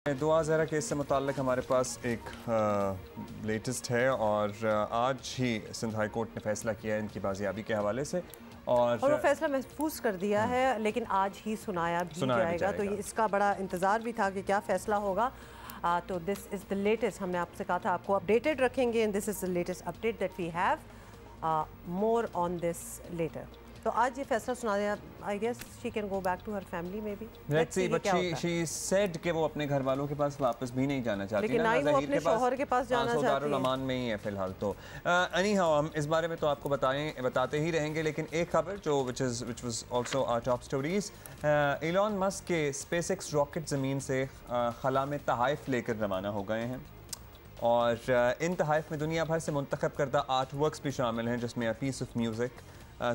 दुआ ज़रा केस से मुताल्लिक हमारे पास एक लेटेस्ट है और आज ही सिंध हाई कोर्ट ने फैसला किया है इनकी बाजियाबी के हवाले से और वो फैसला महफूज कर दिया है, लेकिन आज ही सुनाया भी जाएगा। तो इसका बड़ा इंतज़ार भी था कि क्या फ़ैसला होगा। तो दिस इज़ द लेटेस्ट, हमने आपसे कहा था आपको अपडेटेड रखेंगे and this is the latest update that we have. More on this later. तो आज ये फैसला सुना दिया। I guess she can go back to her family में भी। Let's see, but she said कि वो अपने घर वालों के पास वापस भी नहीं जाना चाहती, लेकिन नहीं वो अपने शौहर के पास जाना चाहती है। अमान में ही है फिलहाल। तो एनी हाउ हम इस बारे में तो आपको बताते ही रहेंगे, लेकिन एक खबर जो which was also our top stories, Elon Musk के स्पेसएक्स रॉकेट ज़मीन से खला में तहाइफ लेकर रवाना हो गए हैं और इन तहाइफ में दुनिया भर से मुंतखब करदा आर्ट वर्क्स भी शामिल हैं, जिसमें अ पीस ऑफ म्यूज़िक,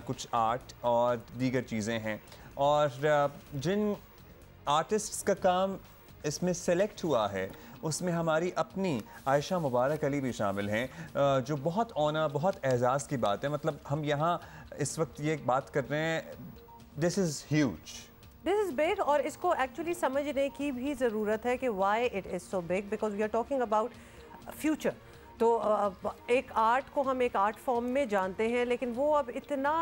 कुछ आर्ट और दीगर चीज़ें हैं। और जिन आर्टिस्ट्स का काम इसमें सेलेक्ट हुआ है उसमें हमारी अपनी आयशा मुबारक अली भी शामिल हैं, जो बहुत ऑनर, बहुत एजाज़ की बात है। मतलब हम यहाँ इस वक्त ये बात कर रहे हैं, this is huge, this is big. और इसको एक्चुअली समझने की भी ज़रूरत है कि why it is so big, because we are talking about future. तो एक आर्ट को हम एक आर्ट फॉर्म में जानते हैं, लेकिन वो अब इतना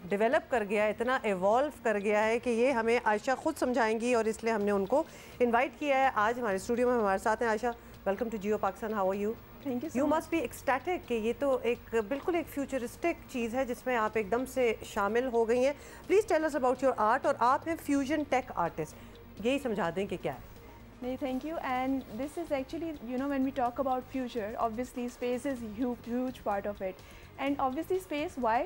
डेवलप कर गया है, इतना एवॉल्व कर गया है कि ये हमें आयशा खुद समझाएंगी और इसलिए हमने उनको इनवाइट किया है। आज हमारे स्टूडियो में हमारे साथ हैं Ayesha. Welcome to Geo Pakistan, how are you? Thank you. You must be ecstatic कि ये तो एक बिल्कुल एक फ्यूचरिस्टिक चीज़ है जिसमें आप एकदम से शामिल हो गई हैं। Please tell us about your art. और आप हैं फ्यूजन टेक आर्टिस्ट, यही समझा दें कि क्या है। Thank you. And this is actually, you know, when we talk about future, obviously space is a huge part of it. And obviously space, why?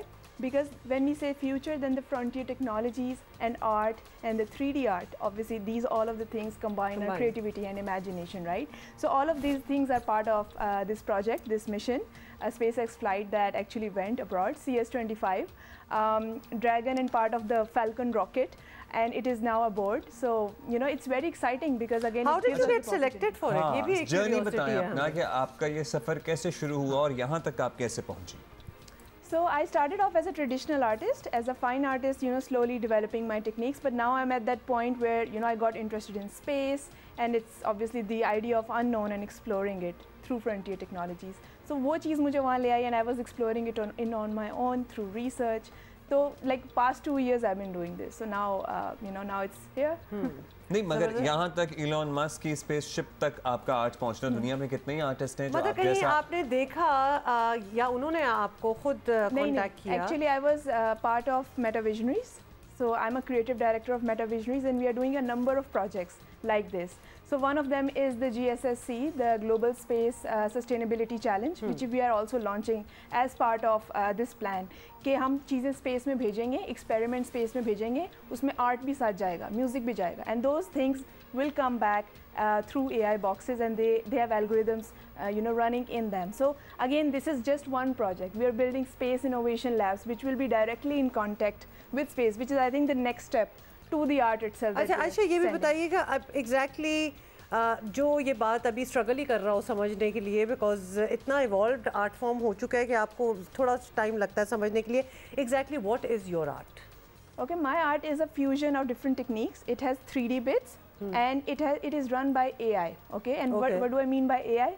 Because when we say future, then the frontier technologies and art and the 3D art, obviously these all of the things combine our creativity and imagination, right? So all of these things are part of this project, this mission, a SpaceX flight that actually went abroad, CS-25, Dragon and part of the Falcon rocket. And it is now aboard, so you know it's very exciting because again. How did you get selected for it? ये भी एक journey बताएं अपना कि आपका ये सफ़र कैसे शुरू हुआ और यहाँ तक आप कैसे पहुँची? So I started off as a traditional artist, as a fine artist, you know, slowly developing my techniques. But now I'm at that point where, you know, I got interested in space, and it's obviously the idea of unknown and exploring it through frontier technologies. So वो चीज़ मुझे वहाँ ले आई, and I was exploring it on my own through research. So like past 2 years I've been doing this. So now, you know, now it's here. नहीं, मगर यहाँ तक Elon Musk की spaceship तक आपका आर्ट पहुँचना, दुनिया में कितने ही आर्टिस्ट हैं जो मतलब कहीं आपने देखा या उन्होंने आपको खुद कांटेक्ट किया? Actually I was part of Meta Visionaries. So I'm a creative director of Meta Visionaries, and we are doing a number of projects like this. So one of them is the GSSC, the Global Space Sustainability Challenge, which we are also launching as part of this plan. कि हम चीज़ें space में भेजेंगे, experiment space में भेजेंगे, उसमें art भी साथ जाएगा, म्यूज़िक भी जाएगा, and those things will come back through AI boxes, and they have algorithms you know, running in them. So again, this is just one project. We are building space innovation labs which will be directly in contact with space, which is I think the next step to the art itself. अच्छा आयशा, ये भी बताइएगा अब exactly जो ये बात अभी struggle ही कर रहा हो समझने के लिए, बिकॉज इतना इवॉल्व्ड आर्ट फॉर्म हो चुका है कि आपको थोड़ा टाइम लगता है समझने के लिए। Exactly what is your art? Okay, my art is a fusion of different techniques. It has 3D bits, and it is run by AI. Okay, and what do I mean by AI?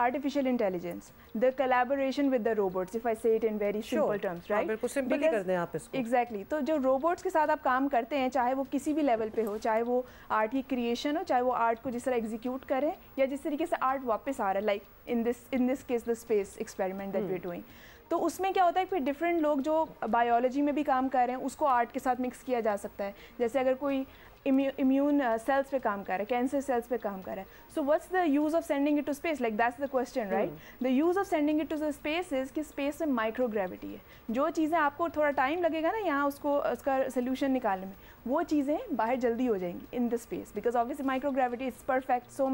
Artificial intelligence, the collaboration with the robots, if I say it in very simple terms, right? बिल्कुल simple ही कर दें आप इसको। Exactly. तो जो robots के साथ आप काम करते हैं, चाहे वो किसी भी लेवल पे हो, चाहे वो आर्ट की क्रिएशन हो, चाहे वो आर्ट को जिस तरह एग्जीक्यूट करें या जिस तरीके से आर्ट वापस आ रहा है, like in this case the space experiment that we're doing. तो उसमें क्या होता है कि डिफरेंट लोग जो बायोलॉजी में भी काम कर रहे हैं उसको आर्ट के साथ मिक्स किया जा सकता है। जैसे अगर कोई इम्यून सेल्स पे काम कर रहा है, कैंसर सेल्स पे काम कर रहा है, so what's the use of sending it to space? Like that's the question, right? The use of sending it to the space is कि स्पेस में माइक्रो ग्रेविटी है। जो चीज़ें आपको थोड़ा टाइम लगेगा ना यहाँ उसको उसका सोल्यूशन निकालने में, वो चीज़ें बाहर जल्दी हो जाएंगी in the space, because obviously microgravity is perfect. So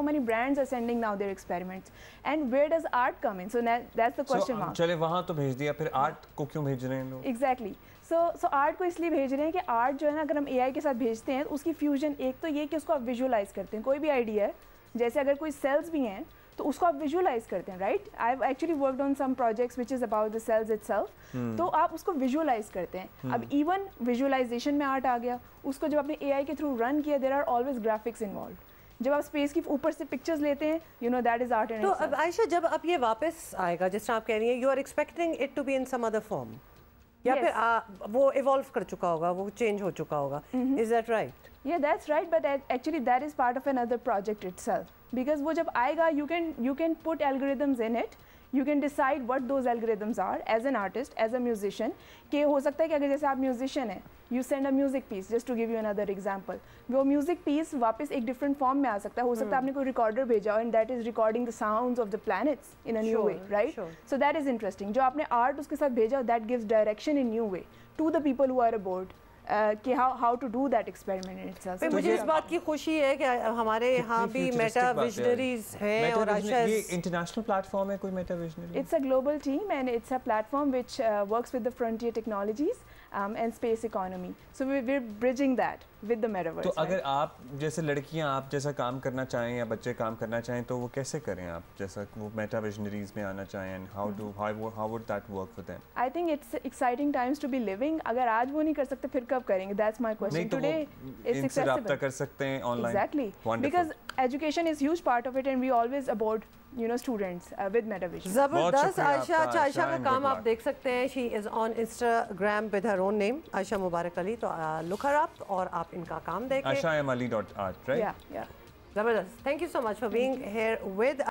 many brands are sending now their experiments, and where does art come in? So that's the question mark. चले वहाँ तो भेज दिया, फिर आर्ट को क्यों भेज रहे हैं लोग? एग्जैक्टली. सो आर्ट को इसलिए भेज रहे हैं कि आर्ट जो है ना, अगर हम AI के साथ भेजते हैं तो उसकी फ्यूजन एक तो ये कि उसको आप विजुअलाइज करते हैं. कोई भी आइडिया है, जैसे अगर कोई सेल्स भी हैं तो उसको आप विजुअलाइज करते हैं, right? I actually worked on some projects which is about the cells itself, तो आप उसको विजुअलाइज करते हैं। अब इवन विजुअलाइजेशन में आर्ट आ गया, उसको जब आपने AI के थ्रू रन किया, there are always graphics involve. जब आप स्पेस की ऊपर से पिक्चर्स लेते हैं, you know that is art and तो अब आयशा, जब अब ये वापस आएगा, जिस तरह आप कह रही हैं, you are expecting it to be in some other form, या फिर वो इवॉल्व कर चुका होगा, वो चेंज हो चुका होगा, is that right? Yeah, that's right, but actually that is part of another project itself, because वो जब आएगा, you can put algorithms in it, you can decide what those algorithms are as an artist, as a musician, कि हो सकता है कि अगर जैसे आप musician हैं, you send a music piece, just to give you another example, वो music piece वापस एक different form में आ सकता है, हो सकता है आपने कोई recorder भेजा and that is recording the sounds of the planets in a new way, right? So that is interesting. जो आपने art उसके साथ भेजा, that gives direction in new way to the people who are aboard. कि how to do that experiment in itself. मुझे इस बात की खुशी है कि हमारे यहाँ भी मेटा विजनरीज हैं, और आशा ये इंटरनेशनल प्लेटफॉर्म है कोई Meta visionary? It's a global team and it's a platform which works with the frontier technologies and space economy. So we're bridging that with the metaverse. तो अगर आप जैसे लड़कियां आप जैसा काम करना चाहें या बच्चे काम करना चाहें, तो वो कैसे करें? आप जैसा वो मेटा विजनरीज में आना चाहें, and how would that work for them? I think it's exciting times to be living. अगर आज वो नहीं कर सकते फिर कब करेंगे? That's my question. Today it's accessible. रब्ता कर सकते हैं online. Exactly. Wonderful. Because education is huge part of it and we always aboard students with metavision. जबरदस्त आयशा। अच्छा, आयशा का काम आप देख सकते हैं, she is on Instagram with her own name, Ayesha मुबारक अली, तो look her up और आप इनका काम देखें। AishaMali.art, right? Yeah. जबरदस्त। Thank you so much for being here with